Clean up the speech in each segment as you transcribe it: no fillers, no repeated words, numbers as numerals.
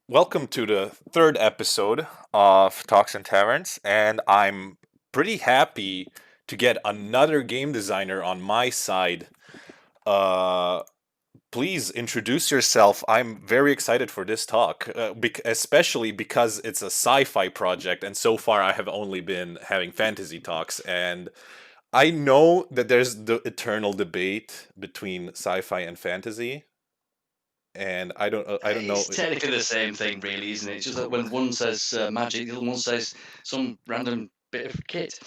Welcome to the third episode of Talks and Taverns, and I'm pretty happy to get another game designer on my side. Uh, Please introduce yourself. I'm very excited for this talk, especially because it's a sci-fi project, and so far I have only been having fantasy talks, and I know that there's the eternal debate between sci-fi and fantasy, and I don't know. It's technically the same thing, really, isn't it? It's just that when one says magic, the other one says some random bit of kit.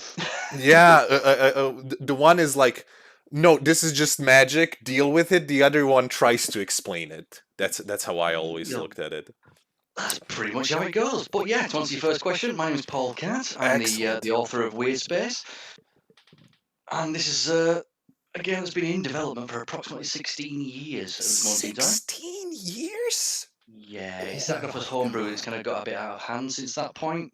Yeah, the one is like, no, this is just magic. Deal with it. The other one tries to explain it. That's how I always You know, looked at it. that's pretty much how it goes. But yeah, to answer your first question, my name is Paul Cat. I'm Excellent. the author of Weirdspace, and this is a game that's been in development for approximately 16 years at this moment in time. 16 years? Yeah, it Oh started off as my homebrew and it's god. kind of got a bit out of hand since that point.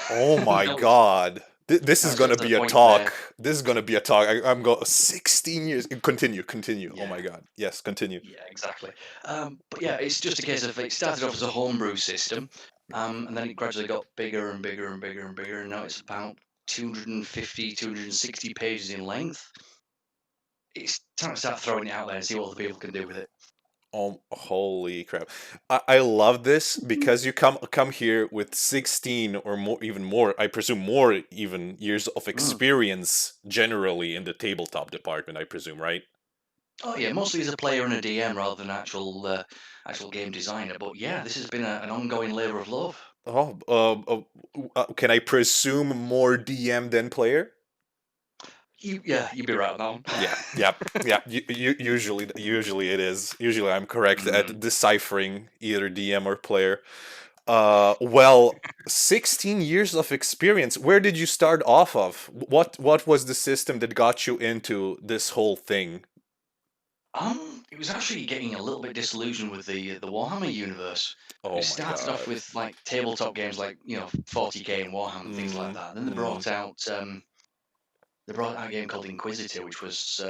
Oh my now it's god. This now is it's got gonna to the be a point where talk. This is gonna be a talk. I'm going 16 years. Continue. Oh yeah. my god. Yes, continue. Yeah, exactly. But yeah, it's just a case of it started off as a homebrew system, and then it gradually got bigger and bigger and bigger and bigger, and now it's about 250, 260 pages in length. It's time to start throwing it out there and see what other people can do with it. Oh, holy crap. I love this because you come here with 16 or more, even more, I presume more even years of Mm. experience generally in the tabletop department, I presume, right? Oh yeah, mostly as a player and a DM rather than actual game designer. But yeah, this has been an ongoing labour of love. Oh, can I presume more DM than player? You'd be right on Yeah, that yeah, yeah. Usually it is. Usually I'm correct one. at deciphering either DM or player. Well, 16 years of experience. Where did you start off of? What was the system that got you into this whole thing? It was actually getting a little bit disillusioned with the Warhammer universe. Oh It my started off god. with like tabletop games like 40K and Warhammer and things like Mm, that. Then mm. they brought out a game called Inquisitor, which was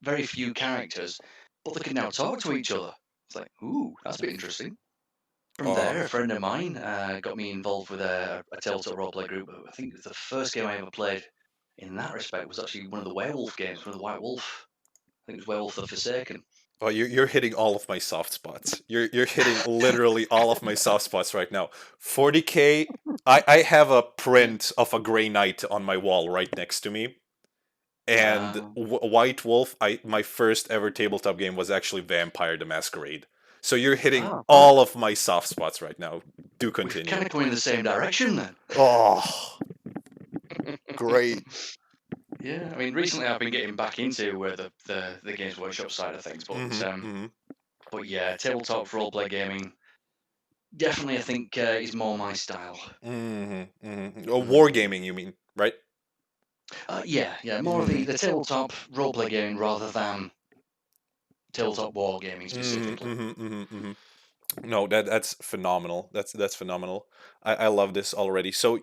very few characters, but they could now talk to each other. It's like, ooh, that's a bit interesting. From there, Oh, a friend of mine got me involved with a tabletop roleplay group. I think the first game I ever played in that respect was actually one of the werewolf games, one of the White Wolf. I think it was Werewolf the Forsaken. oh, you're hitting all of my soft spots. You're hitting literally all of my soft spots right now. 40K. I have a print of a Grey Knight on my wall right next to me. And Um, White Wolf, I my first ever tabletop game was actually Vampire the Masquerade. So you're hitting right. all of my soft spots right now. Do We've continue. kind of come in the same direction then. Oh, great. Yeah, I mean, recently I've been getting back into the Games Workshop side of things, Hmm, hmm. but yeah, tabletop roleplay gaming definitely I think is more my style. Hmm, hmm. Oh, Mm. wargaming, you mean, right? Yeah, more of Hmm, the tabletop roleplay gaming rather than tabletop war gaming hmm, specifically. hmm, hmm, hmm. No, that's phenomenal. That's phenomenal. I love this already. So,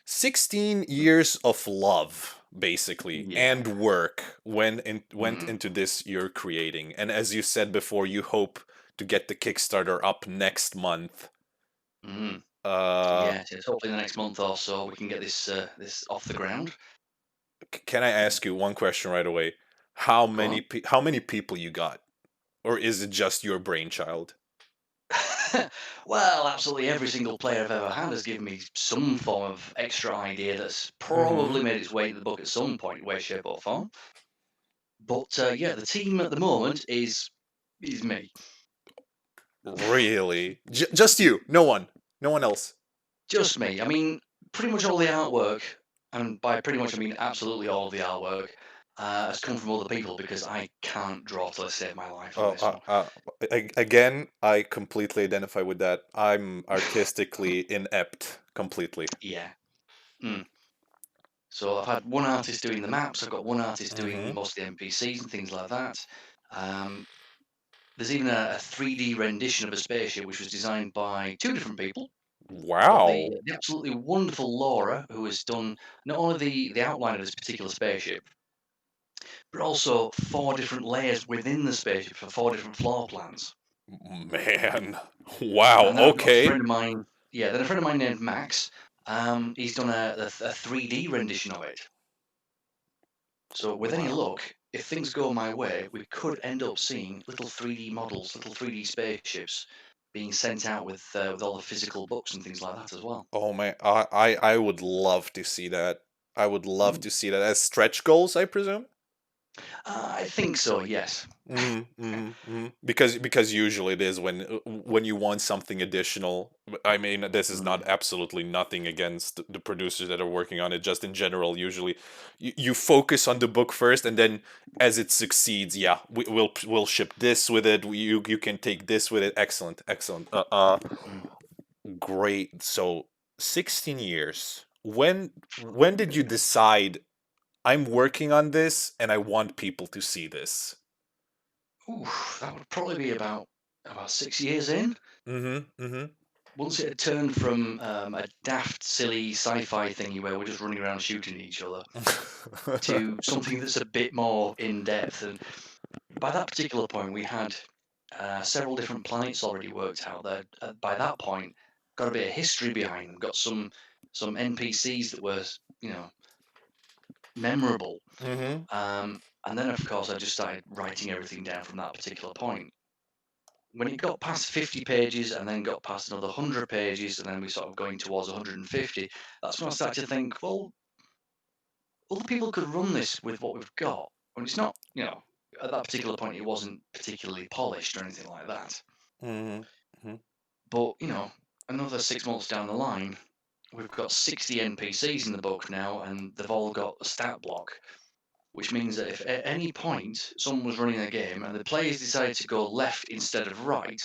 16 years of love, basically, Yeah. and work went Mm. into this you're creating. And as you said before, you hope to get the Kickstarter up next month. Mm. Uh, Yeah, so hopefully in the next month or so we can get this off the ground. can I ask you one question right away? How Go many on. how many people you got, or is it just your brainchild? Well, absolutely every single player I've ever had has given me some form of extra idea that's Hmm. probably made its way into the book at some point, way, shape, or form. But yeah, the team at the moment is me, Really? Just you? No one? No one else? just me. I mean, pretty much all the artwork, and by pretty much I mean absolutely all of the artwork, has come from other people because I can't draw to save my life on Oh, this one. again, I completely identify with that. I'm artistically inept completely. Yeah. Mm. So I've had one artist doing the maps. I've got one artist doing Hmm. most of the NPCs and things like that. Um, There's even a 3D rendition of a spaceship which was designed by two different people. I've got Wow. the absolutely wonderful Laura, who has done not only the outline of this particular spaceship, but also four different layers within the spaceship for four different floor plans. Man, wow. And then I've got a Okay. friend of mine. Yeah, then a friend of mine named Max. He's done a 3D rendition of it. So with any Wow. luck, if things go my way, we could end up seeing little 3D models, little 3D spaceships being sent out with all the physical books and things like that as well. Oh man, I would love to see that. I would love Mm. to see that as stretch goals, I presume. I think so. Yes. Because usually it is when you want something additional. I mean, this is not Mm, absolutely nothing against the producers that are working on it. Just in general, usually you focus on the book first, and then as it succeeds, yeah, we'll ship this with it. You can take this with it. Excellent, excellent. mm. Great. So 16 years. When did you decide I'm working on this and I want people to see this? Ooh, that would probably be about 6 years in. Mm-hmm. Mm-hmm. Once it had turned from a daft, silly sci-fi thingy where we're just running around shooting each other to something that's a bit more in depth. And by that particular point, we had several different planets already worked out. There, by that point, got a bit of history behind them. Got some NPCs that were you know memorable. Mm-hmm. And then, of course, I just started writing everything down from that particular point. When it got past 50 pages and then got past another 100 pages, and then we sort of going towards 150, that's when I started to think, well, other people could run this with what we've got. And it's not, at that particular point, it wasn't particularly polished or anything like that. Mm-hmm. But, another 6 months down the line, we've got 60 NPCs in the book now, and they've all got a stat block, which means that if at any point someone was running a game and the players decided to go left instead of right,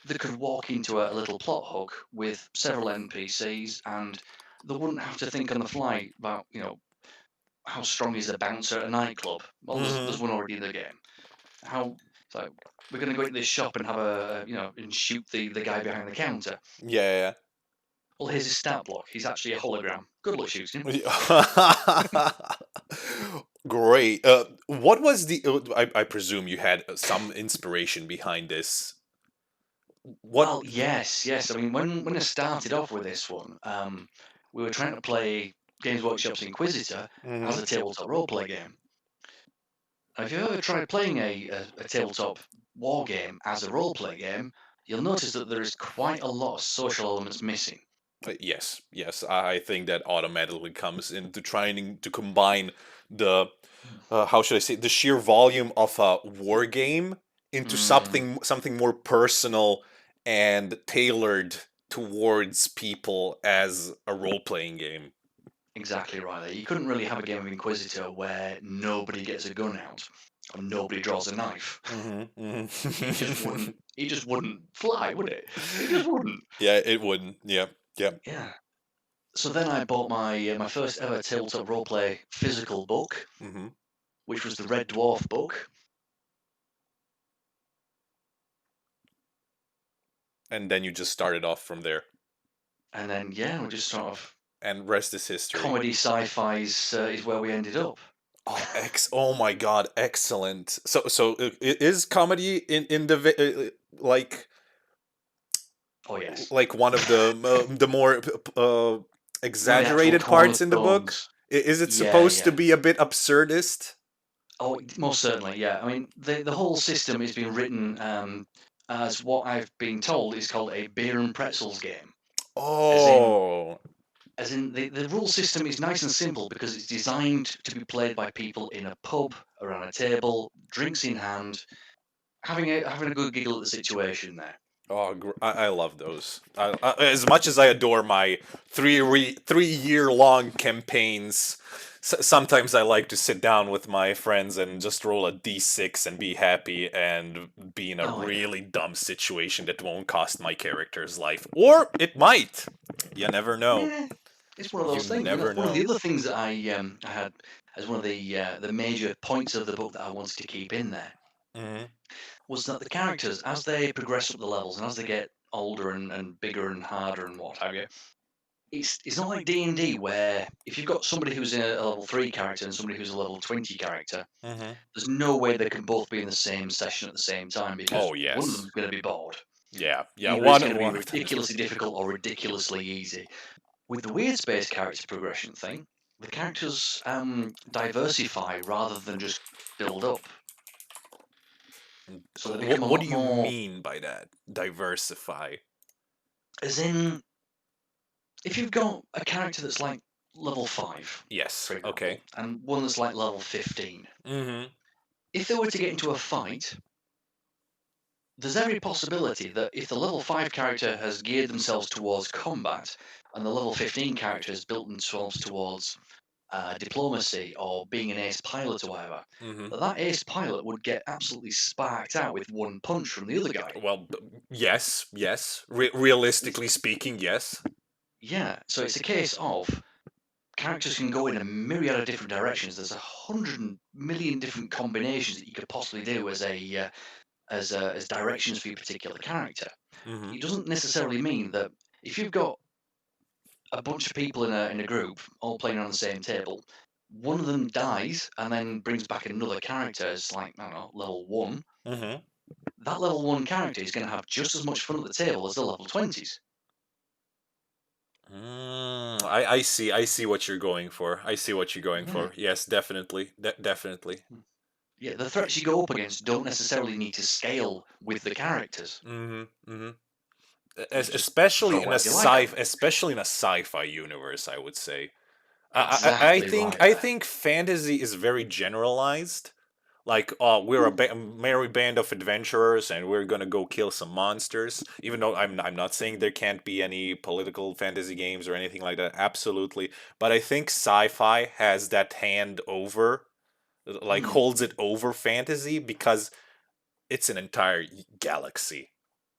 they could walk into a little plot hook with several NPCs, and they wouldn't have to think on the fly about, how strong is a bouncer at a nightclub? Well, there's Mm-hmm. one already in the game. How so we're going to go into this shop and have and shoot the guy behind the counter. Yeah. Well, here's his stat block. He's actually a hologram. Good luck shooting him. Yeah. Great. What was the? I presume you had some inspiration behind this. What? Well, yes, yes. I mean, when I started off with this one, we were trying to play Games Workshop's Inquisitor as Mm-hmm. a tabletop roleplay game. Now, if you've ever tried playing a tabletop war game as a roleplay game, you'll notice that there is quite a lot of social elements missing. Yes, yes. I think that automatically comes into trying to combine the how should I say the sheer volume of a war game into Mm, something more personal and tailored towards people as a role playing game. exactly right there. You couldn't really have a game of Inquisitor where nobody gets a gun out or nobody draws a knife. Mm-hmm, It just hmm wouldn't. It just wouldn't fly, would it? It just wouldn't. Yeah, it wouldn't. Yeah, yeah. Yeah. So then I bought my first ever tabletop roleplay physical book, Hmm. which was the Red Dwarf book. And then you just started off from there, And then we just sort of and rest is history. comedy sci-fi is where we ended up. Oh, oh my God, excellent. Is comedy in the Oh yes, like one of the more one of the actual exaggerated parts in the book? cornerstones. Is it Yeah, supposed to yeah. be a bit absurdist? Oh, most certainly. Yeah. I mean, the whole system has been written as what I've been told is called a beer and pretzels game. As in, Oh, the rule system is nice and simple because it's designed to be played by people in a pub around a table, drinks in hand, having a good giggle at the situation there. oh, I love those. As much as I adore my 3 year long campaigns, sometimes I like to sit down with my friends and just roll a d6 and be happy and be in a Oh yeah. really dumb situation that won't cost my character's life, or it might. You never know. Yeah, it's one of You those things. never One of the know. other things that I had as one of the major points of the book that I wanted to keep in there Hmm. was that the characters, as they progress up the levels and as they get older and bigger and harder and what have you, it's not like D&D where if you've got somebody who's a level 3 character and somebody who's a level 20 character, Hmm. there's no way they can both be in the same session at the same time because Oh one of yes. them's going to be bored. Yeah, yeah. Either it's One going to be one of them is gonna ridiculously difficult or ridiculously easy. With the weird space character progression thing, the characters diversify rather than just build up. So they become a What lot do you more, mean by that? Diversify. as in, if you've got a character that's like level 5, Yes. for Okay. example, and one that's like level 15, Mm-hmm. if they were to get into a fight, there's every possibility that if the level 5 character has geared themselves towards combat and the level 15 character has built themselves towards diplomacy or being an ace pilot or whatever, Mm-hmm. that ace pilot would get absolutely sparked out with one punch from the other guy. Well, yes, yes. Realistically speaking, yes. Yeah, so it's a case of characters can go in a myriad of different directions. There's 100 million different combinations that you could possibly do as as directions for your particular character. Mm-hmm. It doesn't necessarily mean that if you've got a bunch of people in a group all playing on the same table, one of them dies and then brings back another character as like I don't know level 1. Mm-hmm. That level 1 character is going to have just as much fun at the table as the level 20s. I see what you're going for. I see what you're going Yeah. for. Yes, definitely. Definitely. Yeah, the threats you go up against don't necessarily need to scale with the characters. Mm-hmm. Mm-hmm. You just throw whatever you like at them. Especially in a sci-fi universe, I would say. Exactly right I there. think fantasy is very generalized. Like, oh, we're a Mm, merry band of adventurers, and we're gonna go kill some monsters. Even though I'm not saying there can't be any political fantasy games or anything like that. Absolutely, but I think sci-fi has that hand over, like mm, holds it over fantasy because it's an entire galaxy.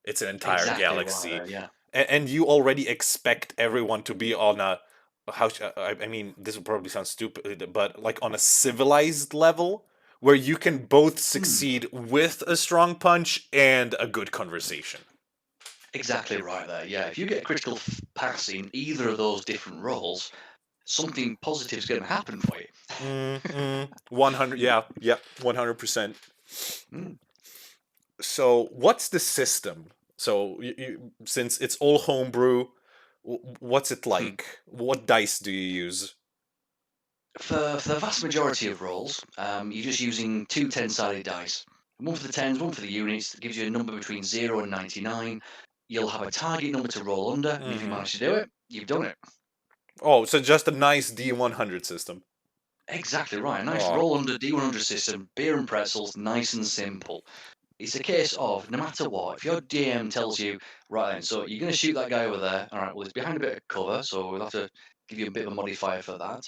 It's an entire exactly right galaxy, there. Yeah. and you already expect everyone to be on a I mean, this will probably sound stupid, but like on a civilized level where you can both Mm, succeed with a strong punch and a good conversation. exactly right there. Yeah. If you get a critical pass in either of those different roles, something positive is going to happen for you. 100, yeah, yeah, 100%. Mm, So, what's the system? So, since it's all homebrew, what's it hmm. like? What dice do you use? For the vast majority of roles, you're just using two 10-sided dice. One for the tens, one for the units. That gives you a number between 0 and 99. You'll have a target number to roll under, and if you Hmm. manage to do it, you've done it. Oh, so just a nice D100 system. Exactly right. Nice Oh. roll under D100 system, beer and pretzels, nice and simple. It's a case of no matter what, if your DM tells you, right then, so you're going to shoot that guy over there, all right, well, he's behind a bit of cover, so we'll have to give you a bit of a modifier for that.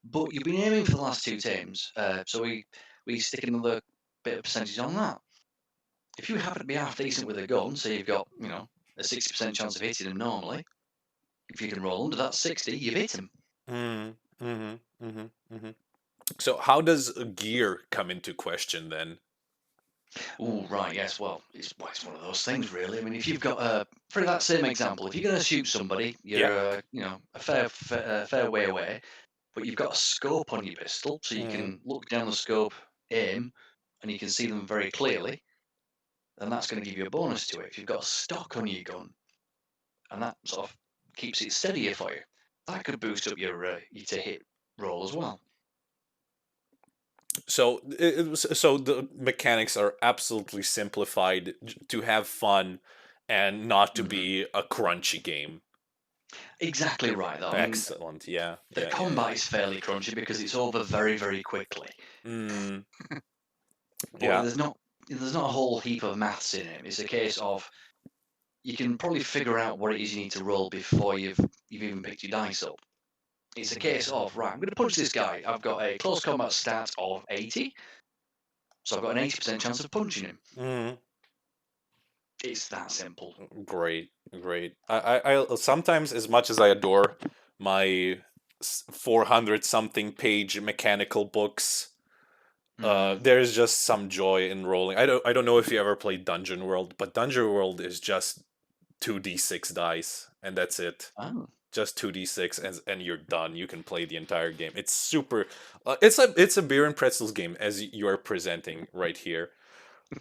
But you've been aiming for the last two teams, so we stick another bit of percentage on that. If you happen to be half decent with a gun, so you've got, a 60% chance of hitting him normally, if you can roll under that 60, you've hit him. Mm, mm-hmm, mm-hmm, mm-hmm. So how does gear come into question then? Oh, right, yes. Well, it's one of those things, really. I mean, if you've got for that same example, if you're going to shoot somebody, Yeah. you're a fair way away, but you've got a scope on your pistol, so you Mm, can look down the scope, aim, and you can see them very clearly. Then that's going to give you a bonus to it. If you've got a stock on your gun, and that sort of keeps it steadier for you, that could boost up your to hit roll as well. so so the mechanics are absolutely simplified to have fun and not to Mhm. be a crunchy game. Exactly right, though. I mean, Excellent. Yeah. the Yeah. Yeah. combat is fairly crunchy because it's over very, very quickly. Yeah. Mm, But yeah. there's not a whole heap of maths in it. It's a case of you can probably figure out what it is you need to roll before you've even picked your dice up. It's a case of right, I'm going to punch this guy. I've got a close combat stat of 80, so I've got an 80% chance of punching him. Mm, It's that simple. great. Great. I sometimes, as much as I adore my 400 something page mechanical books, Mm. there's just some joy in rolling. I don't know if you ever played Dungeon World, but Dungeon World is just 2d6 dice and that's it. Oh. just 2d6, and you're done. You can play the entire game. It's super. It's a beer and pretzels game as you are presenting right here.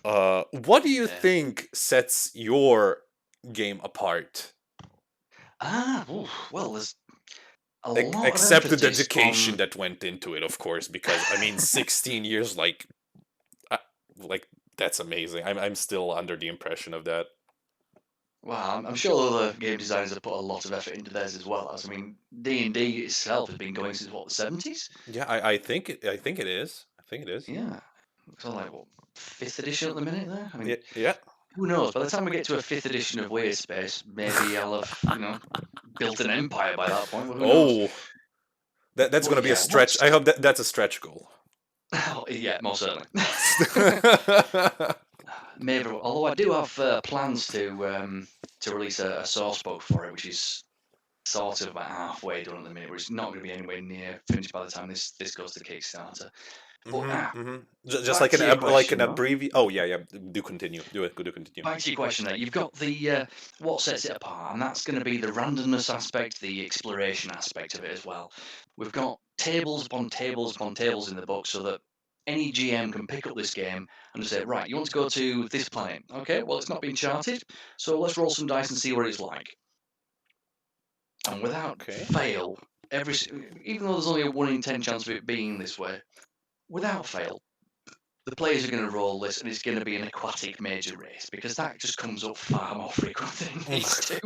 What do you Yeah. think sets your game apart? Well, there's a lot of Except the emphasis dedication on. that went into it, of course, because I mean, 16 years, uh, like that's amazing. I'm still under the impression of that. Well, I'm sure other game designers have put a lot of effort into theirs as well. As I mean, D&D itself has been going since what, the 70s? Yeah, I think it is. I think it is. Yeah. So like what, fifth edition at the minute there? I Yeah, mean, yeah. who knows? By the time we get to a fifth edition of Weirdspace, maybe I'll have, built an empire by that point. Well, who knows? Oh, that's But gonna be a yeah, stretch. I hope that's a stretch goal. oh, yeah, most certainly. Maybe, although I do have plans to release a source book for it, which is sort of about halfway done at the minute, but it's not going to be anywhere near finished by the time this goes to Kickstarter. But Just back like to your like an question, though. abbrevi. Oh yeah, yeah. Do continue. Do it. Do continue. Back to your question there. You've got the what sets it apart, and that's going to be the randomness aspect, the exploration aspect of it as well. We've got tables upon tables upon tables in the book, so that any GM can pick up this game and just say, right, you want to go to this planet? Okay, well, it's not been charted, so let's roll some dice and see what it's like. And without Okay. fail, even though there's only a 1 in 10 chance of it being this way, without fail, the players are going to roll this, and it's going to be an aquatic major race because that just comes up far more frequent than it needs to.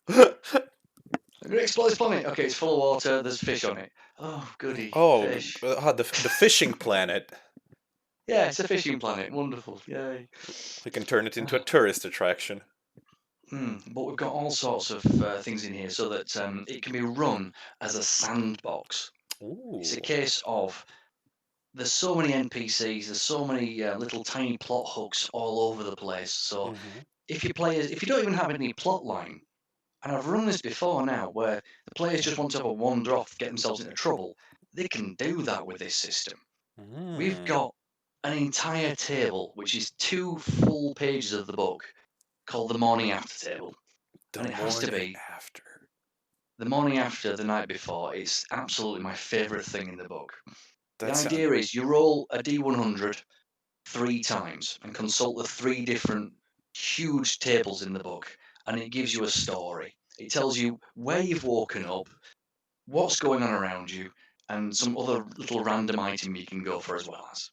I'm going to explore this planet. Okay, it's full of water. There's fish on it. Oh, goody, Oh, fish. the fishing planet. Yeah, it's a fishing planet. Wonderful. Yay. We can turn it into a tourist attraction. But we've got all sorts of things in here so that it can be run as a sandbox. Ooh. It's a case of there's so many NPCs, there's so many little tiny plot hooks all over the place. So if you don't even have any plot line, and I've run this before now, where the players just want to have a wander off, get themselves into trouble, they can do that with this system. We've got an entire table, which is 2 full pages of the book, called the morning after table, The and it has to morning be after. the morning after the night before. It's absolutely my favourite thing in the book. The That's idea is you roll a D100 3 times and consult the 3 different huge tables in the book, and it gives you a story. It tells you where you've woken up, what's going on around you, and some other little random item you can go for as well as.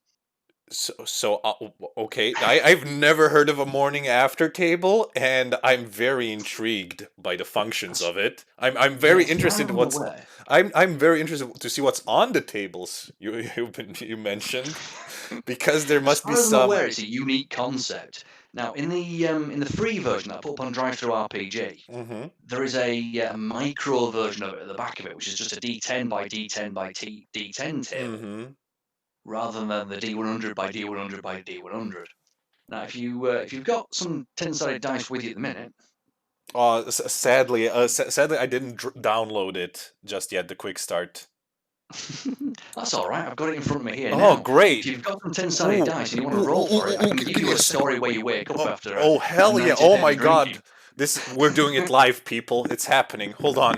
Okay. I've never heard of a morning after table, and I'm very intrigued by the functions As, of it. I'm yeah, very as far interested as in I'm what's. aware. I'm very interested to see what's on the tables you mentioned, because there As must be far as I'm some. aware, it's a unique concept. Now, in the free version that I put up on Drive Through RPG, Mm-hmm. there is a micro version of it at the back of it, which is just a D10 by D10 by D10 table, Mm-hmm. rather than the D100 by D100 by D100. Now, if you've got some 10-sided dice with you at the minute, Sadly, I didn't download it just yet. The quick start. that's all right. I've got it in front of me here Oh, now. If great! you've got some 10-sided Ooh, dice and you want to ooh, roll ooh, for ooh, it, I ooh, can give give me you a a story where you wake up Oh, after oh a hell yeah! night of Oh my heavy drinking. god! We're doing it live, people. It's happening. Hold on.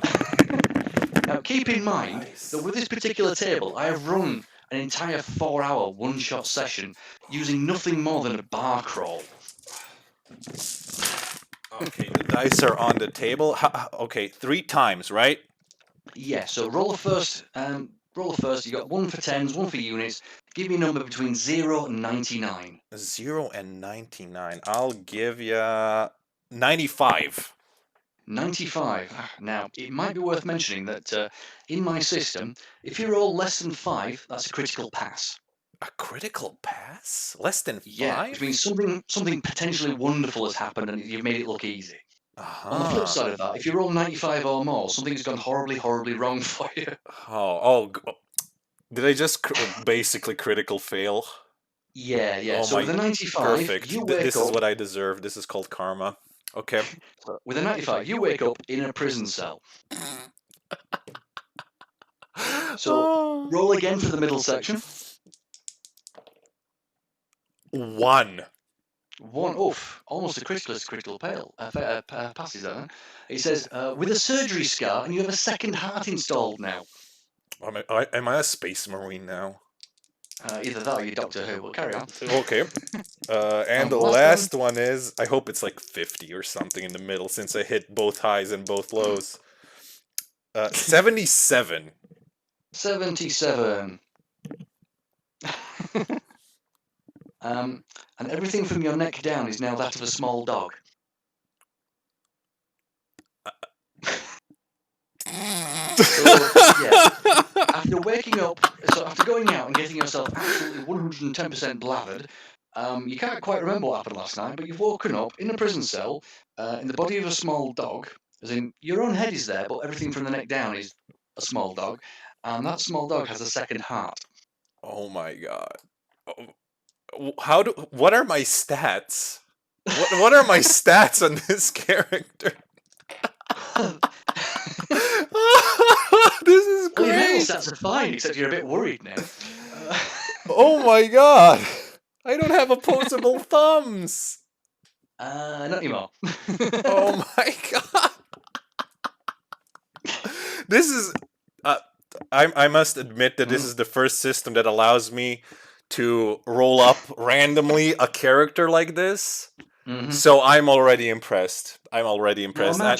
Now, keep in mind that Nice. with this particular table, I have run an entire 4-hour one-shot session using nothing more than a bar crawl. Okay, the dice are on the table. Okay, 3 times, right? Yeah, so roll the first. Roll the first. You got one for tens, one for units. Give me a number between 0 and 99. 0 and 99. I'll give you 95. 95. Now, it might be worth mentioning that in my system, if you roll less than 5, that's a critical pass. A critical pass? Less than Yeah, which means 5? something potentially wonderful has happened and you've made it look easy. On the flip Uh-huh. side of that, if you roll 95 or more, something's gone horribly, horribly wrong for you. Did I just basically critical fail? Yeah, yeah. Oh So with my, a 95, you perfect. wake This is up. what I deserve. This is called karma. Okay. With a 95, you wake up in a prison cell. So Oh. roll again for the middle section. 1. One, oof, almost a critical passes that. It says, with a surgery scar, and you have a second heart installed now. Am I a space marine now? Either that or you Doctor Who. But carry on. Okay. And the Last one. last one is, I hope it's like 50 or something in the middle since I hit both highs and both lows. 77. 77. And everything from your neck down is now that of a small dog. So, yeah, after waking up, so after going out and getting yourself absolutely 110% blathered, you can't quite remember what happened last night, but you've woken up in a prison cell in the body of a small dog, as in your own head is there, but everything from the neck down is a small dog, and that small dog has a second heart. Oh my god. What are my stats? What are my stats on this character? This is Well, your mental great. stats are fine, except you're a bit worried now. Oh my god. I don't have opposable thumbs. Not anymore. Oh my god. This is I must admit that this is the first system that allows me to roll up randomly a character like this. So I'm already impressed. Now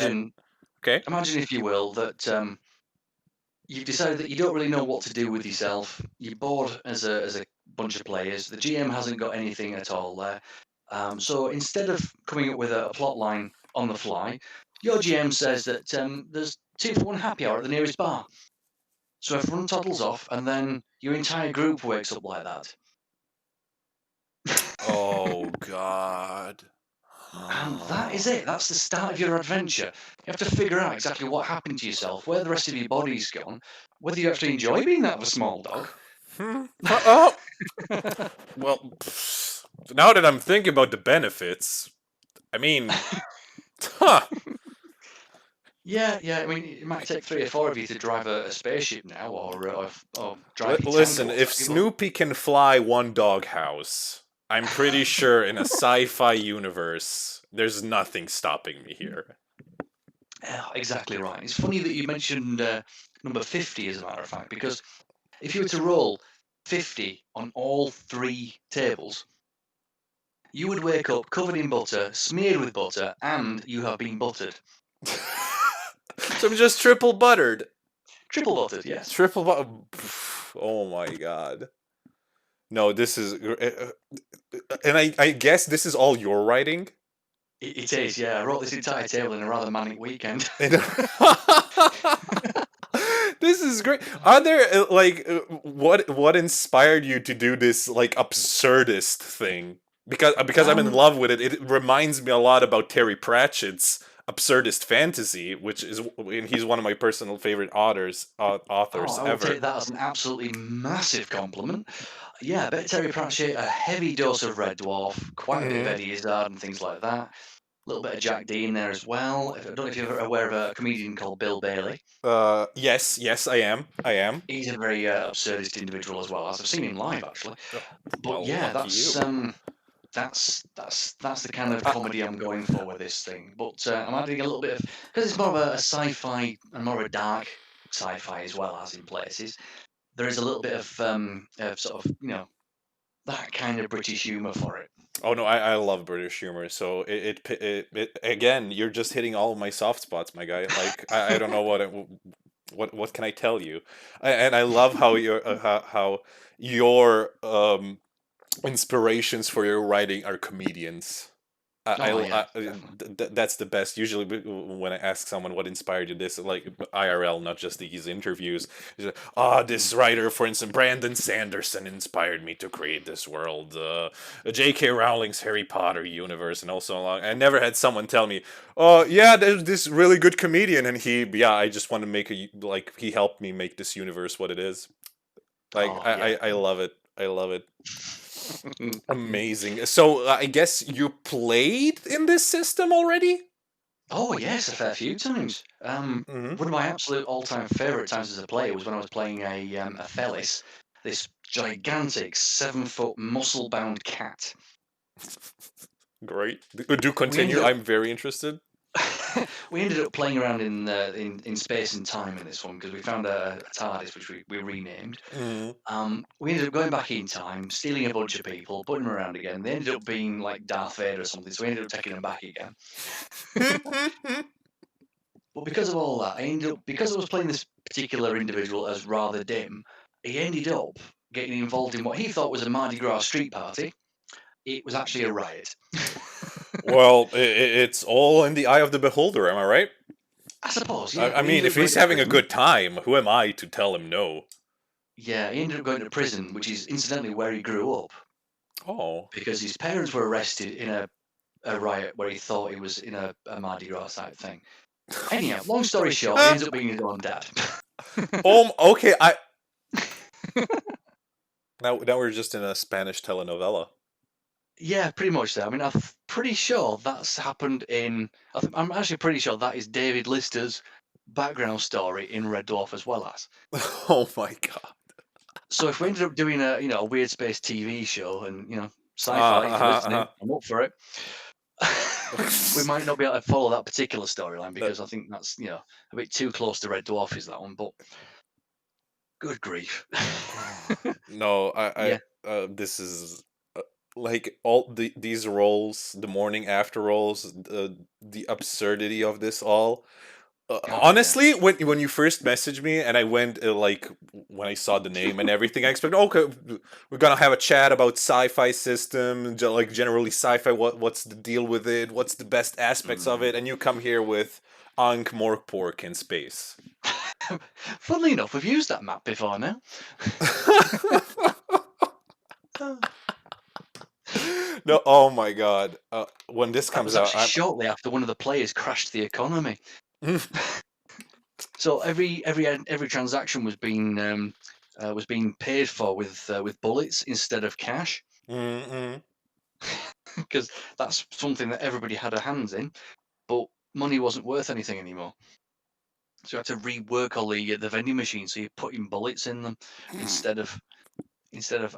Okay. imagine if you will that you've decided that you don't really know what to do with yourself. You're bored as a bunch of players. The GM hasn't got anything at all there. So instead of coming up with a plot line on the fly, your GM says that there's 2-for-1 happy hour at the nearest bar. So everyone toddles off, and then your entire group wakes up like that. Oh god. And that is it. That's the start of your adventure. You have to figure out exactly what happened to yourself, where the rest of your body's gone, whether you actually enjoy being that of a small dog. Oh. Well, now that I'm thinking about the benefits, I mean, huh. Yeah. I mean, it might take 3 or 4 of you to drive a spaceship now, or drive your tank. Listen, if Snoopy can fly one doghouse, I'm pretty sure in a sci-fi universe, there's nothing stopping me here. Exactly right. It's funny that you mentioned number 50, as a matter of fact, because if you were to roll 50 on all 3 tables, you would wake up covered in butter, smeared with butter, and you have been buttered. So I'm just triple buttered. Triple buttered, yes. Triple butter. Oh my god. No, this is, and I guess this is all your writing. It is, yeah. I wrote this entire table in a rather manic weekend. This is great. Are there what inspired you to do this like absurdist thing? Because I'm in love with it. It reminds me a lot about Terry Pratchett's absurdist fantasy, which is, and he's one of my personal favorite authors I would ever. take that as an absolutely massive compliment. Yeah, I bet Terry Pratchett, a heavy dose of Red Dwarf, quite a bit of Eddie Izzard and things like that. A little bit of Jack D in there as well. I don't know if you're aware of a comedian called Bill Bailey. Yes, I am. He's a very absurdist individual as well, as I've seen him live actually. But Well, yeah, lucky you. that's the kind of comedy I'm going for with this thing. But I'm adding a little bit of, because it's more of a sci-fi and more of a dark sci-fi as well as in places. There is a little bit of sort of that kind of British humour for it. Oh no, I love British humor. So it again, you're just hitting all of my soft spots, my guy. Like I don't know what can I tell you, and I love how how your inspirations for your writing are comedians. Oh yeah, definitely. That's the best. Usually, when I ask someone what inspired you, this like IRL, not just these interviews. This writer, for instance, Brandon Sanderson, inspired me to create this world. J.K. Rowling's Harry Potter universe, and also along. I never had someone tell me, "Oh, yeah, there's this really good comedian, and I just want to make he helped me make this universe what it is." Like Oh yeah. I love it. I love it. Amazing. So I guess you played in this system already? Oh yes, a fair few times. Hmm. One of my absolute all-time favourite times as a player was when I was playing a Felis, this gigantic 7-foot muscle-bound cat. Great. Do We ended continue. up I'm very interested. we ended up playing around in space and time in this one because we found a TARDIS which we renamed. Mm. We ended up going back in time, stealing a bunch of people, putting them around again. They ended up being like Darth Vader or something, so we ended up taking them back again. But because of all that, because I was playing this particular individual as rather dim, he ended up getting involved in what he thought was a Mardi Gras street party. It was actually a riot. Well, it's all in the eye of the beholder. Am I right? I suppose, I, yeah. I But he mean, ended if up going he's to having a prison. good time, who am I to tell him no? Yeah, he ended up going to prison, which is incidentally where he grew up, Oh. because his parents were arrested in a riot where he thought he was in a Mardi Gras type thing. Anyhow, long story short, he ends up being his own dad. Okay. Now we're just in a Spanish telenovela. Yeah, pretty much so. I mean, I'm pretty sure that's happened in. I'm actually pretty sure that is David Lister's background story in Red Dwarf as well as. Oh my god. So if we ended up doing a Weird Space TV show and sci-fi, if you're listening, Uh-huh, I'm up for it. We uh-huh. might not be able to follow that particular storyline because I think that's a bit too close to Red Dwarf is that one. But good grief. No, Yeah. this is like all these roles, the morning after roles, the absurdity of this all. Oh yeah. Honestly, when you first messaged me and I went like when I saw the name and everything, I expected okay, we're gonna have a chat about sci-fi system, like generally sci-fi. What's the deal with it? What's the best aspects of Mm. it? And you come here with Ankh Morpork in space. Funnily enough, we've used that map before now. No, oh my god. When this That comes was out, actually shortly after one of the players crashed the economy. I'm. So every transaction was being paid for with bullets instead of cash, Mm-mm. because that's something that everybody had a hands in, but money wasn't worth anything anymore. So you had to rework all the vending machines. So you put in bullets in them instead of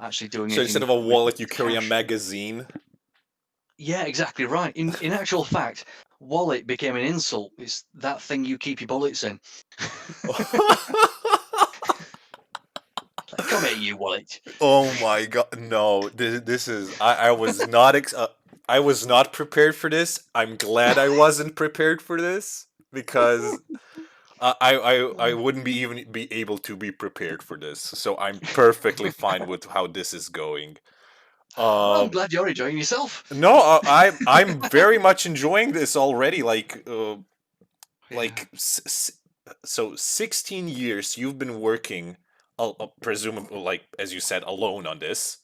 actually doing So instead anything of a with wallet, you carry a cash. magazine. Yeah, exactly right. In actual fact, wallet became an insult. It's that thing you keep your bullets in. Like, come here, you wallet. Oh my god, no! This is I was not I was not prepared for this. I'm glad I wasn't prepared for this because I wouldn't be even be able to be prepared for this. So I'm perfectly fine with how this is going. Well, I'm Um, glad you're enjoying yourself. no, I'm very much enjoying this already. Yeah. So 16 years you've been working, presumably like as you said, alone on this,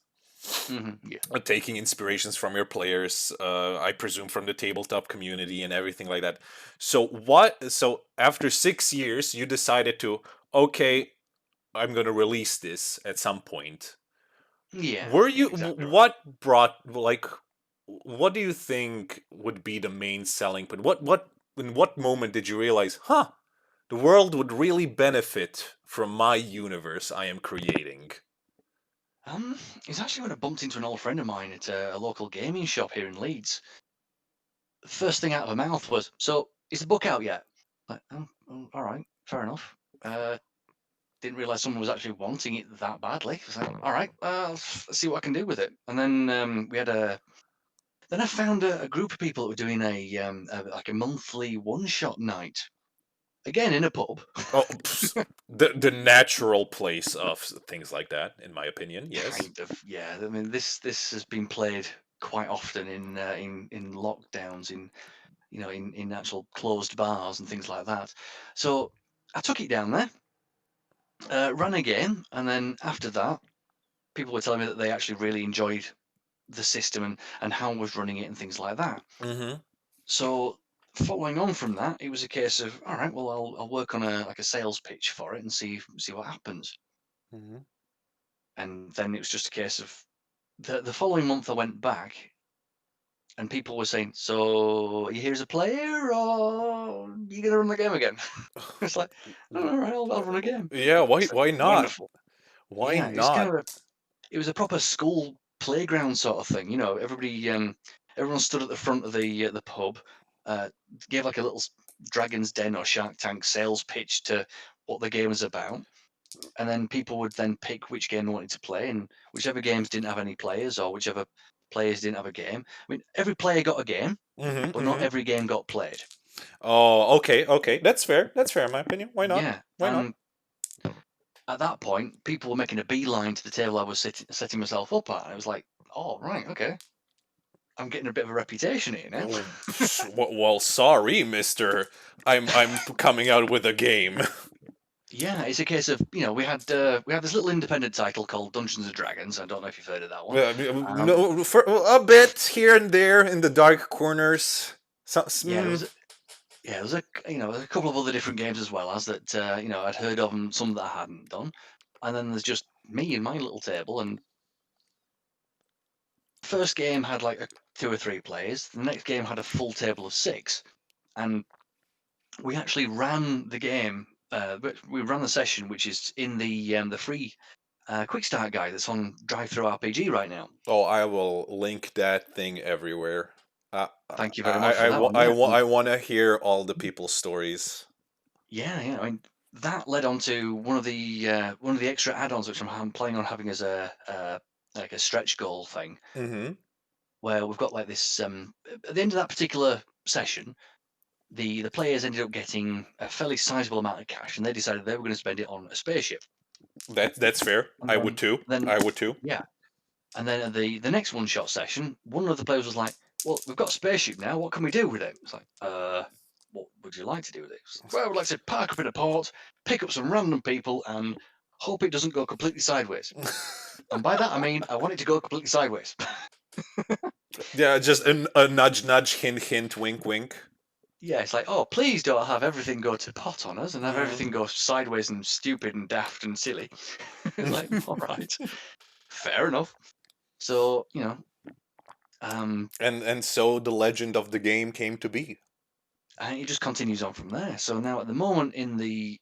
Yeah. taking inspirations from your players, I presume from the tabletop community and everything like that. So after 6 years you decided to, okay, I'm going to release this at some point. Yeah, Were yeah, you exactly right. what brought like what do you think would be the main selling point? What in what moment did you realize, huh, the world would really benefit from my universe I am creating? It's actually when I bumped into an old friend of mine at a local gaming shop here in Leeds. First thing out of her mouth was, "So, is the book out yet?" Like, oh, all right, fair enough. Didn't realize someone was actually wanting it that badly. I was like, all right, let's see what I can do with it. And then then I found a group of people that were doing like a monthly one-shot night, again in a pub. Oh, the natural place of things like that, in my opinion. Yes. Kind of, yeah. I mean, this has been played quite often in lockdowns, in actual closed bars and things like that. So I took it down there, ran a game, and then after that, people were telling me that they actually really enjoyed the system and how I was running it and things like that. Mm-hmm. So following on from that, it was a case of, all right, well, I'll work on a sales pitch for it and see what happens. Mm-hmm. And then it was just a case of the following month I went back and people were saying, "So you here as a player, or you gonna run the game again?" It's like, "Oh, all right, I'll run a game." Yeah. Why? It's like, Why not? wonderful. Why Yeah, it's kind not? of it was a proper school playground sort of thing. Everybody everyone stood at the front of the pub, uh, gave like a little Dragon's Den or Shark Tank sales pitch to what the game was about, and then people would then pick which game they wanted to play, and whichever games didn't have any players or whichever players didn't have a game. I mean, every player got a game, Hmm. but not Hmm. every game got played. Oh, okay, okay. That's fair. That's fair in my opinion. Why not? Yeah, Why not? and at that point, people were making a beeline to the table I was setting myself up at. And I was like, oh, right, okay. I'm getting a bit of a reputation here now. Oh, well, sorry, Mister. I'm coming out with a game. Yeah, it's a case of, we had this little independent title called Dungeons and Dragons. I don't know if you've heard of that one. Um, No, for a bit here and there in the dark corners. So, yeah, there was a there's a couple of other different games as well as that I'd heard of and some that I hadn't done, and then there's just me and my little table. And first game had like two or three players. The next game had a full table of six, and we actually ran the game. We ran the session, which is in the free quick start guide that's on Drive Through RPG right now. oh, I will link that thing everywhere. Thank you very much for that one. Yeah, I want to hear all the people's stories. yeah. I mean, that led on to one of the extra add-ons, which I'm planning on having as a like a stretch goal thing, Mm-hmm. where we've got like this. At the end of that particular session, the players ended up getting a fairly sizable amount of cash, and they decided they were going to spend it on a spaceship. That's fair. And I would too. then I would too. yeah, and then at the next one shot session, one of the players was like, "Well, we've got a spaceship now. What can we do with it?" It's like, what would you like to do with it? It's like, well, I would like to park up in a port, pick up some random people, and hope it doesn't go completely sideways. And by that I mean I want it to go completely sideways. Yeah, just a nudge, nudge, hint, hint, wink, wink. Yeah, it's like, oh, please don't have everything go to pot on us and have Mm. everything go sideways and stupid and daft and silly. It's like, all right, fair enough. So, And so the legend of the game came to be. and it just continues on from there. So now at the moment in the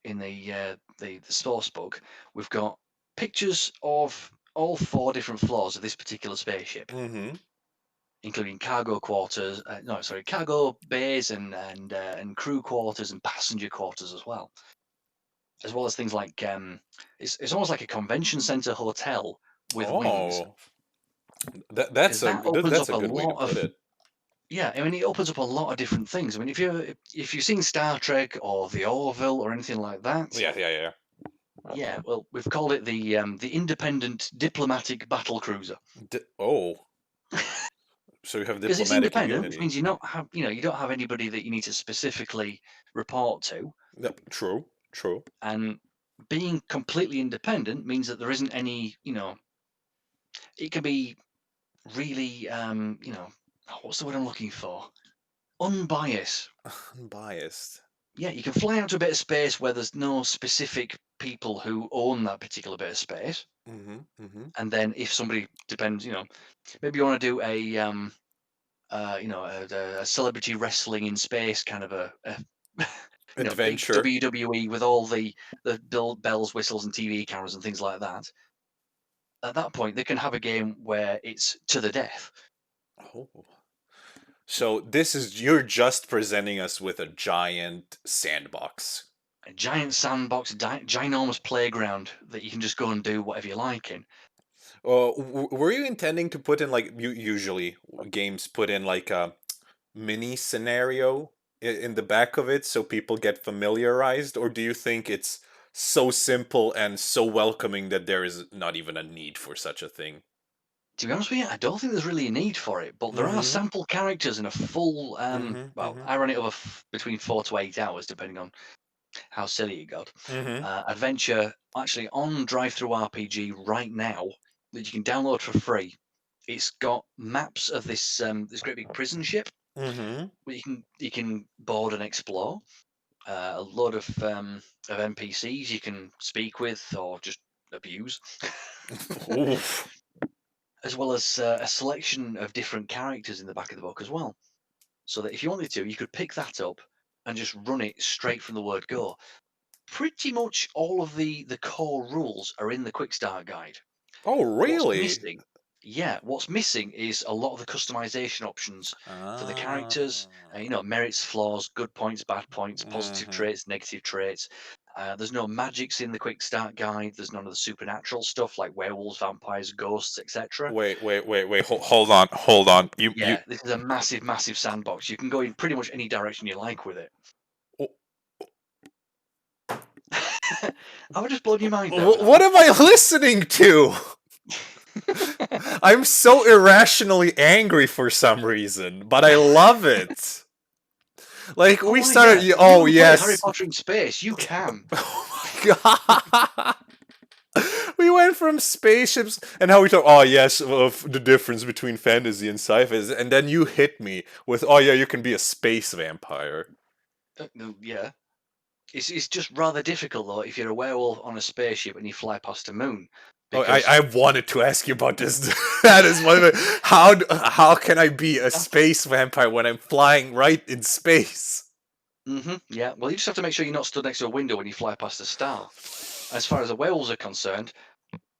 source book, we've got pictures of all four different floors of this particular spaceship, Mm-hmm. including cargo quarters. No, sorry, cargo bays and crew quarters and passenger quarters as well as things like it's almost like a convention center hotel with wings, Oh, because that opens that's up a a good way to lot put of it. yeah. I mean, it opens up a lot of different things. I mean, if you've seen Star Trek or the Orville or anything like that, Yeah, yeah, yeah. yeah, well, we've called it the Independent Diplomatic Battle Cruiser. Oh, so you have Because it's diplomatic independent, which immunity. means you don't have anybody that you need to specifically report to. Yep, true, true. And being completely independent means that there isn't any, it can be really, what's the word I'm looking for? Unbiased. Unbiased. Yeah, you can fly out to a bit of space where there's no specific people who own that particular bit of space. Mm-hmm. Mm-hmm. And then if somebody depends, maybe you want to do a celebrity wrestling in space kind of a big Adventure. WWE with all the bells, whistles, and TV cameras and things like that. At that point, they can have a game where it's to the death. Oh. So this is you're just presenting us with a giant sandbox. A giant sandbox, ginormous playground that you can just go and do whatever you like in. Were you intending to put in like usually games put in like a mini scenario in the back of it so people get familiarized, or do you think it's so simple and so welcoming that there is not even a need for such a thing? To be honest with you, I don't think there's really a need for it, but there are Mm-hmm. sample characters in a full. Mm-hmm. Well, Mm-hmm. I ran it over between 4 to 8 hours, depending on how silly it got. Mm-hmm. Adventure actually on Drive Through RPG right now that you can download for free. It's got maps of this great big prison ship Mm-hmm. where you can board and explore. A lot of NPCs you can speak with or just abuse, Oof. as well as a selection of different characters in the back of the book as well. So that if you wanted to, you could pick that up and just run it straight from the word go. Pretty much all of the core rules are in the quick start guide. Oh, What's really? missing? Yeah, what's missing is a lot of the customization options for the characters. Ah. Merits, flaws, good points, bad points, positive Mhm. traits, negative traits. There's no magics in the quick start guide. There's none of the supernatural stuff like werewolves, vampires, ghosts, etc. Wait. Hold on, hold on. You. Yeah, this is a massive, massive sandbox. You can go in pretty much any direction you like with it. I would just blown your mind there with that What one. am I listening to? I'm so irrationally angry for some reason, but I love it. Like we Oh yeah, started. if you Oh want to play Harry yes. Potter in space, you can. Oh my god. We went from spaceships and how we talk. Oh yes, of the difference between fantasy and sci-fi, and then you hit me with, oh yeah, you can be a space vampire. No, yeah. It's just rather difficult though if you're a werewolf on a spaceship and you fly past a moon, Oh, because I wanted to ask you about this. That is one of the, how can I be a that's space vampire when I'm flying right in space? yeah. Well, you just have to make sure you're not stood next to a window when you fly past a star. As far as the werewolves are concerned,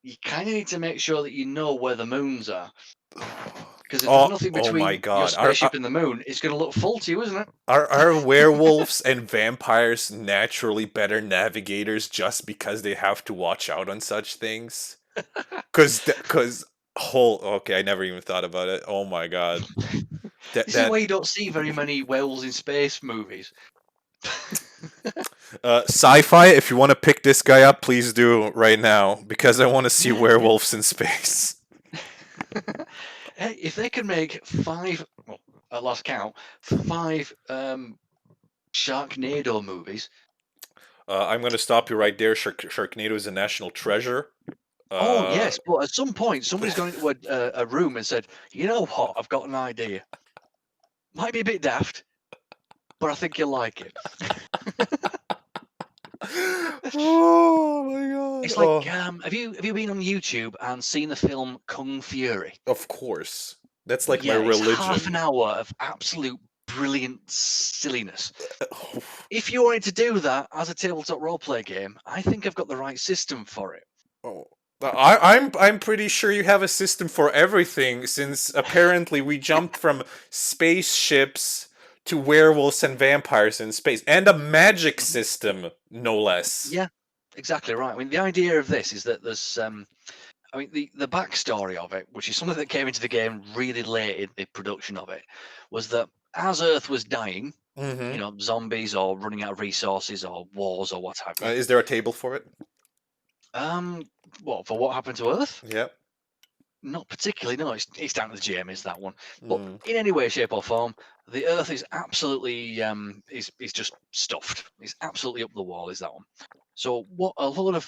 you kind of need to make sure that you know where the moons are, because if there's nothing Oh my between your god. spaceship and the moon, it's going to look full to you, isn't it? Are werewolves and vampires naturally better navigators just because they have to watch out on such things? Cause whole okay, I never even thought about it. Oh my god. That This is that why you don't see very many werewolves in space movies. Sci-fi, if you want to pick this guy up, please do right now because I want to see Yeah, yeah. werewolves in space. Hey, if they can make five, well, at last count, five Sharknado movies. I'm going to stop you right there. Sharknado is a national treasure. Oh Uh, yes, but at some point somebody's gone into a room and said, "You know what? I've got an idea. Might be a bit daft, but I think you'll like it." oh my god. It's like, Oh, have you been on YouTube and seen the film Kung Fury? of course. That's like my Yeah, it's half an religion. hour of absolute brilliant silliness. If you wanted to do that as a tabletop roleplay game, I think I've got the right system for it. Oh. I'm pretty sure you have a system for everything since apparently we jumped from spaceships to werewolves and vampires in space and a magic Mhm. system no less. Yeah, exactly right. I mean, the idea of this is that there's I mean, the backstory of it, which is something that came into the game really late in the production of it, was that as Earth was dying, Mhm. zombies or running out of resources or wars or what have you. Is there a table for it? Um, what for? What happened to Earth? Yep. Not particularly. No, it's down to the GM. Is that one? But Mm. in any way, shape, or form, the Earth is absolutely is just stuffed. It's absolutely up the wall. Is that one? So what a lot of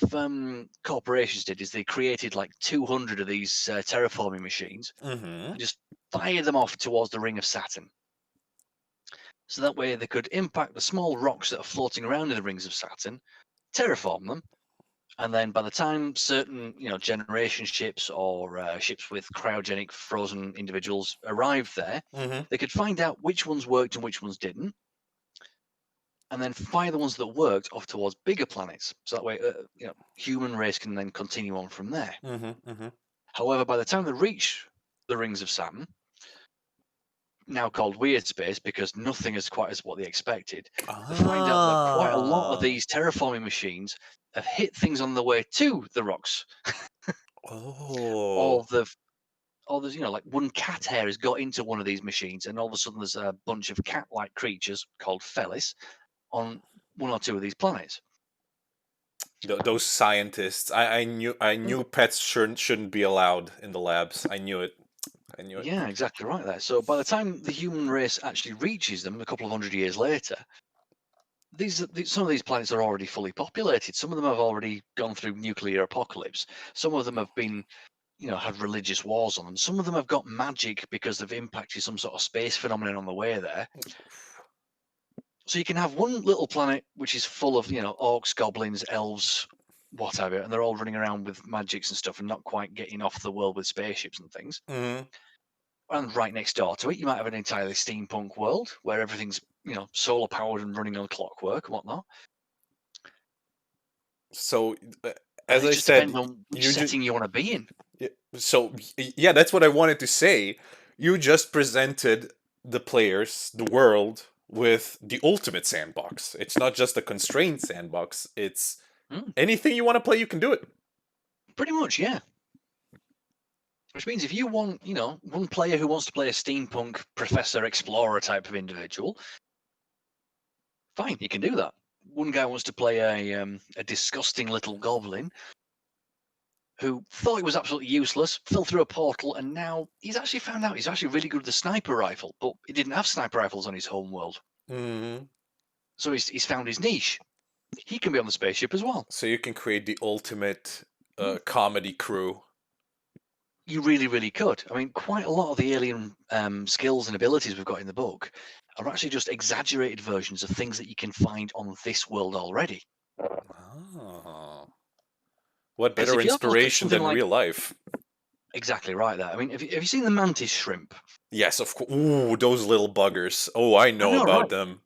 corporations did is they created like 200 of these terraforming machines Mhm. and just fired them off towards the ring of Saturn. So that way they could impact the small rocks that are floating around in the rings of Saturn, terraform them, and then by the time certain generation ships or ships with cryogenic frozen individuals arrived there, Mhm. they could find out which ones worked and which ones didn't, and then fire the ones that worked off towards bigger planets. So that way, human race can then continue on from there. Mhm. Mhm. However, by the time they reach the rings of Saturn, now called Weirdspace because nothing is quite as what they expected, they find out that quite a lot of Ah. these terraforming machines have hit things on the way to the rocks, or Oh. there's like one cat hair has got into one of these machines, and all of a sudden there's a bunch of cat-like creatures called Felis on one or two of these planets. Those scientists. I Mm, knew pets shouldn't be allowed in the labs. I knew it. I knew it. Yeah, exactly right there. So by the time the human race actually reaches them, a couple of hundred years later, some of these planets are already fully populated. Some of them have already gone through nuclear apocalypse. Some of them have been, had religious wars on them. Some of them have got magic because they've impacted some sort of space phenomenon on the way there. So you can have one little planet which is full of, orcs, goblins, elves, whatever, and they're all running around with magics and stuff and not quite getting off the world with spaceships and things. Mhm. And right next door to it, you might have an entirely steampunk world where everything's, solar powered and running on clockwork and whatnot. So, And as it I just depends said, on which you just setting you want to be in. So yeah, that's what I wanted to say. You just presented the players, the world, with the ultimate sandbox. It's not just a constrained sandbox. It's Mm, anything you want to play, you can do it. pretty much, yeah. Which means if you want, one player who wants to play a steampunk professor explorer type of individual, fine, you can do that. One guy wants to play a disgusting little goblin who thought it was absolutely useless, fell through a portal, and now he's actually found out he's actually really good with the sniper rifle, but he didn't have sniper rifles on his home world. Hmm. So he's found his niche. He can be on the spaceship as well. So you can create the ultimate Mm. comedy crew. You really, really could. I mean, quite a lot of the alien skills and abilities we've got in the book are actually just exaggerated versions of things that you can find on this world already. Oh. What Because better if you have a look at inspiration something than like real life? exactly right there, I mean, have you seen the mantis shrimp? Yes, of course. Ooh, those little buggers. Oh, I I know know, about right? them.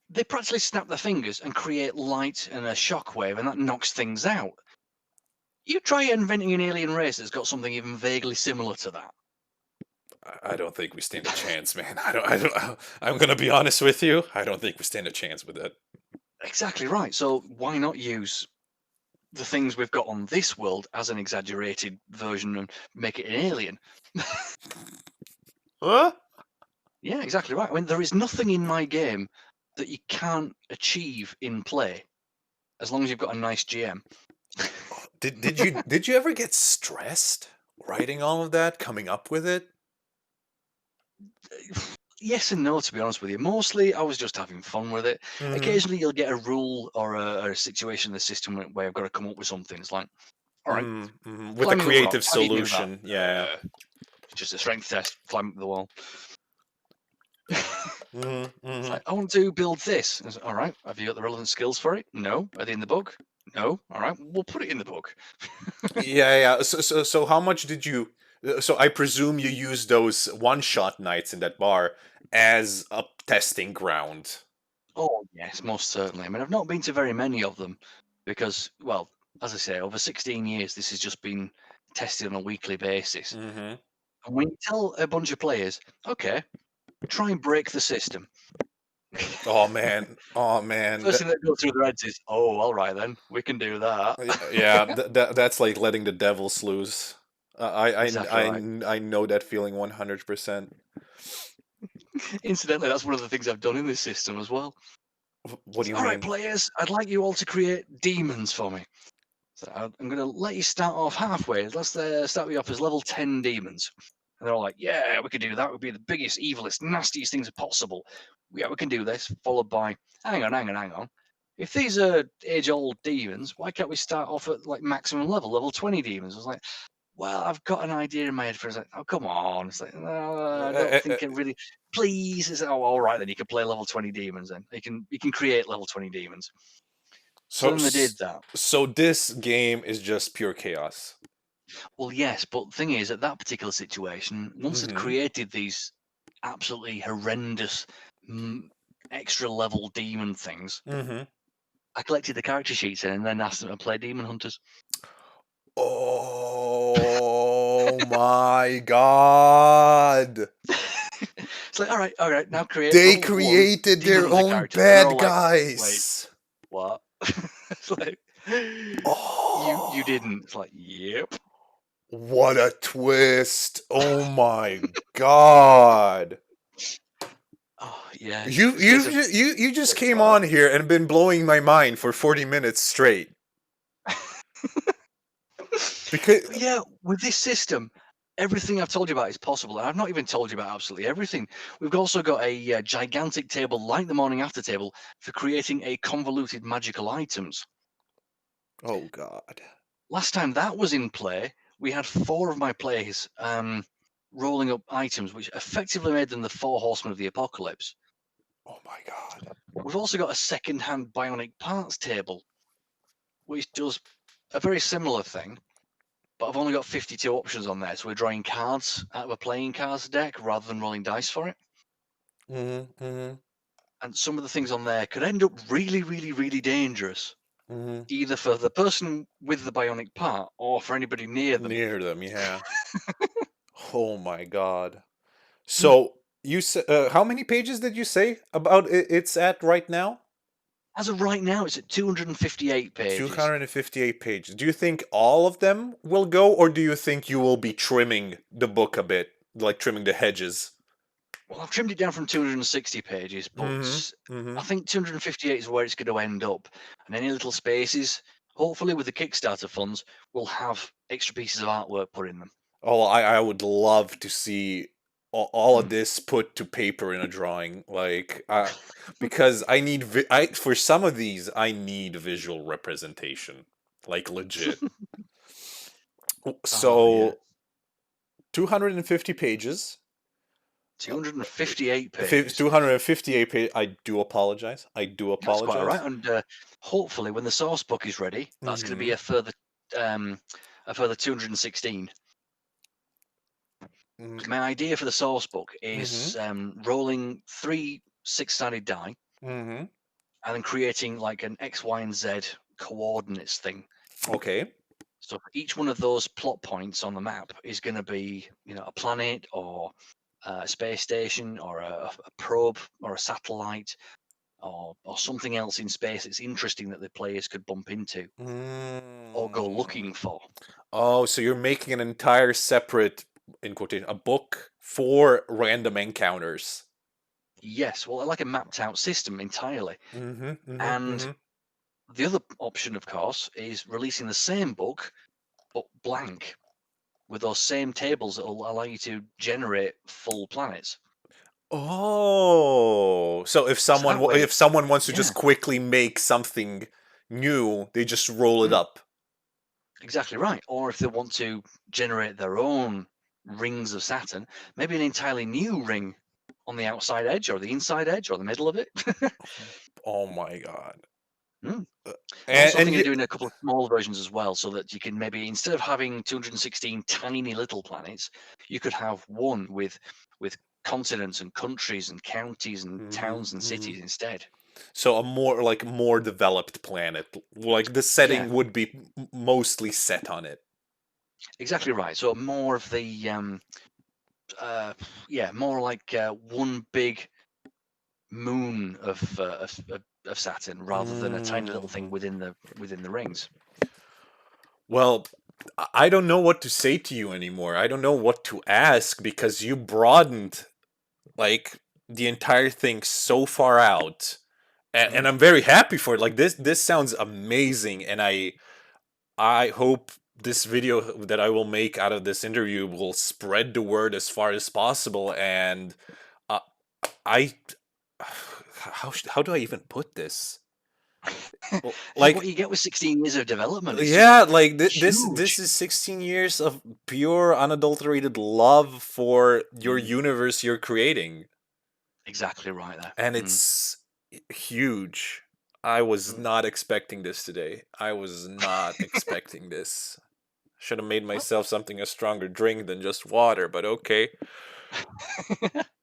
They practically snap their fingers and create light and a shockwave, and that knocks things out. You try inventing an alien race that's got something even vaguely similar to that. I don't think we stand a chance, man. I'm gonna be honest with you. I don't think we stand a chance with that. Exactly right. So why not use the things we've got on this world as an exaggerated version and make it an alien? Huh? Yeah, exactly right. I mean, there is nothing in my game that you can't achieve in play as long as you've got a nice GM. Did you ever get stressed writing all of that, coming up with it? Yes and no, to be honest with you. Mostly, I was just having fun with it. Mm-hmm. Occasionally, you'll get a rule or a situation in the system where I've got to come up with something. It's like, all right, Mm-hmm. With a climbing up the rock. creative How do you do that? solution, yeah. It's just a strength test. Climb up the wall. Mm-hmm. It's Mm-hmm. like, I want to build this. It's like, all right, have you got the relevant skills for it? No. Are they in the book? No. All right, we'll put it in the book. Yeah, yeah. So how much did you? So I presume you use those one-shot nights in that bar as a testing ground. Oh, yes, most certainly. I mean, I've not been to very many of them because, well, as I say, over 16 years, this has just been tested on a weekly basis. Mm-hmm. And when you tell a bunch of players, okay, try and break the system, Oh man, oh man. first thing that goes through their heads is, oh, all right then, we can do that. Yeah, that's like letting the devils loose. Exactly right. I know that feeling 100%. Incidentally, that's one of the things I've done in this system as well. What do you All right, mean? players, I'd like you all to create demons for me. So I'm going to let you start off halfway. Let's start you off as level 10 demons. And they're all like, yeah, we could do that. It would be the biggest, evilest, nastiest things possible. Yeah, we can do this. Followed by, hang on. If these are age-old demons, why can't we start off at like maximum level 20 demons? I was like, well, I've got an idea in my head for it. Like, oh, come on. It's like, no, I don't think it really. Please. It's, oh, all right, then you can play level 20 demons. Then you can create level 20 demons. So So then they did that. so this game is just pure chaos. Well, yes, but the thing is, at that particular situation, once I'd Mm-hmm. created these absolutely horrendous extra level demon things, Mm-hmm. I collected the character sheets in and then asked them to play demon hunters. Oh my god. It's like, all right, now create They level one created demon their hunter own characters, and they're all bad like, wait, guys. what? It's like, you Oh, didn't. It's like, yep. what a twist. Oh my god. Oh yeah, You it's a case you of ju- you you just wait, came what? on here and been blowing my mind for 40 minutes straight. Because But yeah, with this system, everything I've told you about is possible. And I've not even told you about absolutely everything. We've also got a gigantic table, like the morning after table, for creating a convoluted magical items. oh god. Last time that was in play, we had four of my players rolling up items, which effectively made them the four horsemen of the apocalypse. Oh my god. We've also got a second-hand bionic parts table, which does a very similar thing, but I've only got 52 options on there. So we're drawing cards out of a playing cards deck rather than rolling dice for it. Mhm. Mhm. And some of the things on there could end up really, really, really dangerous. Mm-hmm. either for the person with the bionic part or for anybody near them. Near them, yeah. Oh my god. Mm. So how many pages did you say about it's at right now? As of right now, it's at 258 pages. 258 pages. Do you think all of them will go, or do you think you will be trimming the book a bit, like trimming the hedges? Well, I've trimmed it down from 260 pages, Mm-hmm. but Mm-hmm. I think 258 is where it's going to end up. And any little spaces, hopefully with the Kickstarter funds, will have extra pieces of artwork put in them. Oh, I would love to see all of Mm. this put to paper in a drawing, like because I need I for some of these I need visual representation, like legit. Oh, yeah. So 250 pages. 258 pages. 258 pages. I do apologize. I do That's quite all right. apologize. And hopefully, when the source book is ready, that's going to be Mm-hmm. um, a further 216. Mm-hmm. My idea for the source book Mm-hmm. is rolling 3 six-sided die Mm-hmm. and then creating like an X, Y, and Z coordinates thing. Okay. So each one of those plot points on the map is going to be, a planet or a space station or a probe or a satellite or something else in space that's interesting that the players could bump into or go Mm. looking for. Oh, so you're making an entire separate, in quotation, a book for random encounters. Yes, well, like a mapped out system entirely. Mm-hmm. Mm-hmm. And Mm-hmm. the other option, of course, is releasing the same book but blank with those same tables that will allow you to generate full planets. Oh, so So that way, if someone wants to yeah, just quickly make something new, they just roll it mm, up. exactly right. Or if they want to generate their own rings of Saturn, maybe an entirely new ring on the outside edge or the inside edge or the middle of it. Oh my god. Mm. Uh, I'm also And thinking of you, doing a couple of small versions as well, so that you can maybe instead of having 216 tiny little planets, you could have one with continents and countries and counties and hmm towns and hmm cities instead. so a more developed planet, like the Yeah, setting would be mostly set on it. exactly right. So more of the yeah, more like one big moon of Saturn rather than a tiny little thing Mm. within the rings. Well, I don't know what to say to you anymore. I don't know what to ask because you broadened like the entire thing so far out, and Mm. I'm very happy for it. Like this sounds amazing, and I hope this video that I will make out of this interview will spread the word as far as possible. And uh, I how do I even put this? This is what Like you get with 16 years of development. It's just yeah, like this huge. is 16 years of pure unadulterated love for your Mm. universe you're creating, Exactly right there. and Mm. it's huge. I was Mm. not expecting this today. I was not expecting this. Should have made Well, myself something a stronger drink than just water, but okay.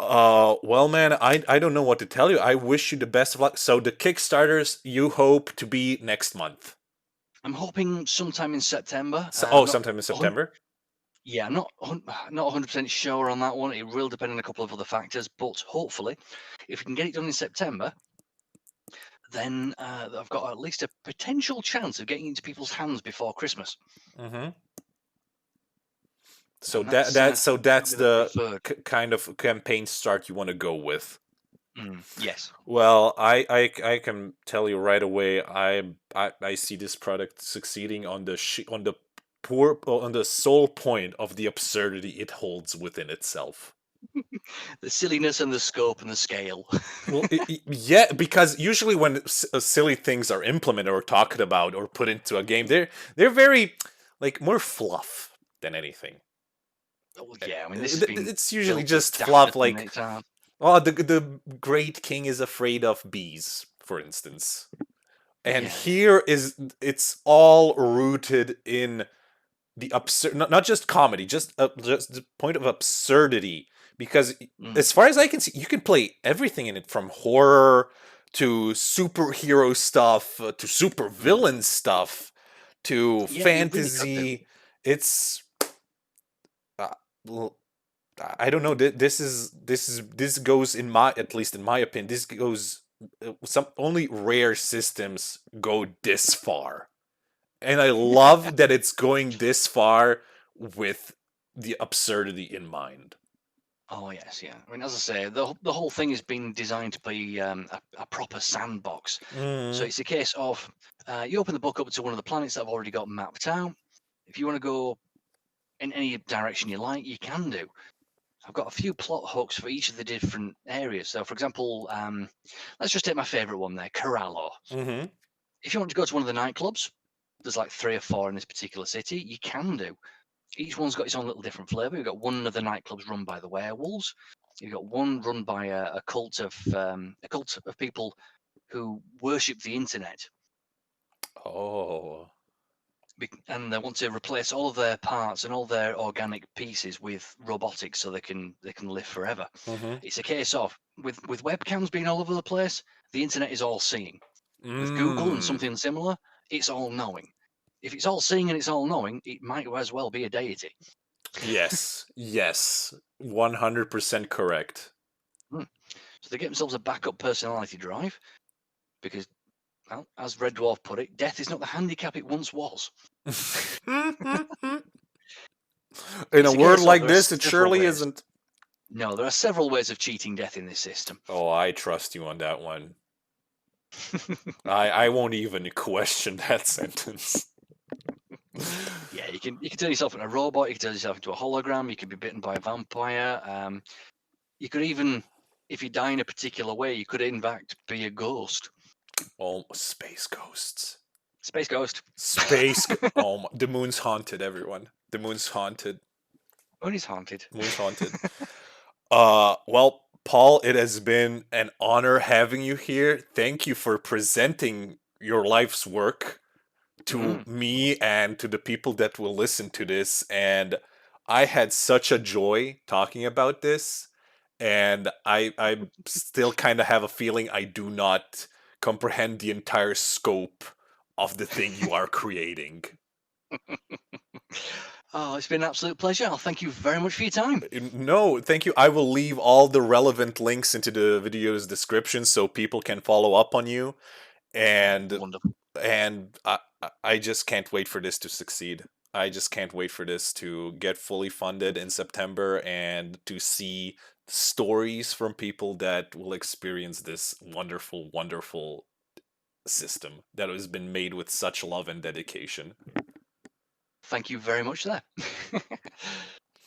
Well, man, I don't know what to tell you. I wish you the best of luck. So the Kickstarters you hope to be next month. I'm hoping sometime in September. So, I'm not, sometime in a hun- September. yeah, I'm not 100% sure on that one. It will depend on a couple of other factors, but hopefully, if we can get it done in September, then I've got at least a potential chance of getting into people's hands before Christmas, Mm-hmm. So and that's that's that'll be the the preferred. kind of campaign start you want to go with. Yes. Well, I can tell you right away. I see this product succeeding on the on the on the sole point of the absurdity it holds within itself. The silliness and the scope and the scale. Well, yeah, because usually when silly things are implemented or talked about or put into a game, they're very like more fluff than anything. Oh, yeah, I mean, this has been It's usually built to just fluff, daftness, and like oh, the great king is afraid of bees, for instance. And yeah, yeah. here is it's all rooted in the absurd, not just comedy, just the point of absurdity. Because Mm, as far as I can see, you can play everything in it, from horror to superhero stuff, to supervillain stuff, to Yeah, you really could do. fantasy. It's uh, l- I don't know. This goes in my, at least in my opinion, this goes, some only rare systems go this far, and I love that it's going this far with the absurdity in mind. Oh yes, yeah. I mean, as I say, the whole thing has been designed to be a proper sandbox. So Mm, it's a case of you open the book up to one of the planets that I've already got mapped out. If you want to go in any direction you like, you can do. I've got a few plot hooks for each of the different areas. So, for example, let's just take my favourite one there, Corallo. hmm If you want to go to one of the nightclubs, there's like 3 or 4 in this particular city, you can do. Each one's got its own little different flavour. You've got one of the nightclubs run by the werewolves. You've got one run by a cult of people who worship the internet, Oh. and they want to replace all of their parts and all their organic pieces with robotics so they can live forever. hmm It's a case of with webcams being all over the place, the internet is all seeing. With Google and Mm. something similar, it's all knowing. If it's all seeing and it's all knowing, it might as well be a deity. Yes. Yes. 100% correct. Hmm. So they get themselves a backup personality drive because, well, as Red Dwarf put it, death is not the handicap it once was. In a It's a world case of like there are this, it several surely ways. isn't. No, there are several ways of cheating death in this system. Oh, I trust you on that one. I won't even question that sentence. Yeah, you can turn yourself into a robot. You can turn yourself into a hologram. You could be bitten by a vampire. You could even, if you die in a particular way, you could in fact be a ghost. Oh, space ghosts. Space ghost. Oh, the moon's haunted, everyone. The moon's haunted. Moon is haunted. Moon's haunted. Well, Paul, it has been an honor having you here. Thank you for presenting your life's work to Mm. me and to the people that will listen to this. And I had such a joy talking about this. And I still kind of have a feeling I do not comprehend the entire scope of the thing you are creating. Oh, it's been an absolute pleasure. I'll thank you very much for your time. No, thank you. I will leave all the relevant links into the video's description so people can follow up on you. And Wonderful. I just can't wait for this to succeed. I just can't wait for this to get fully funded in September and to see stories from people that will experience this wonderful, wonderful system that has been made with such love and dedication. Thank you very much there.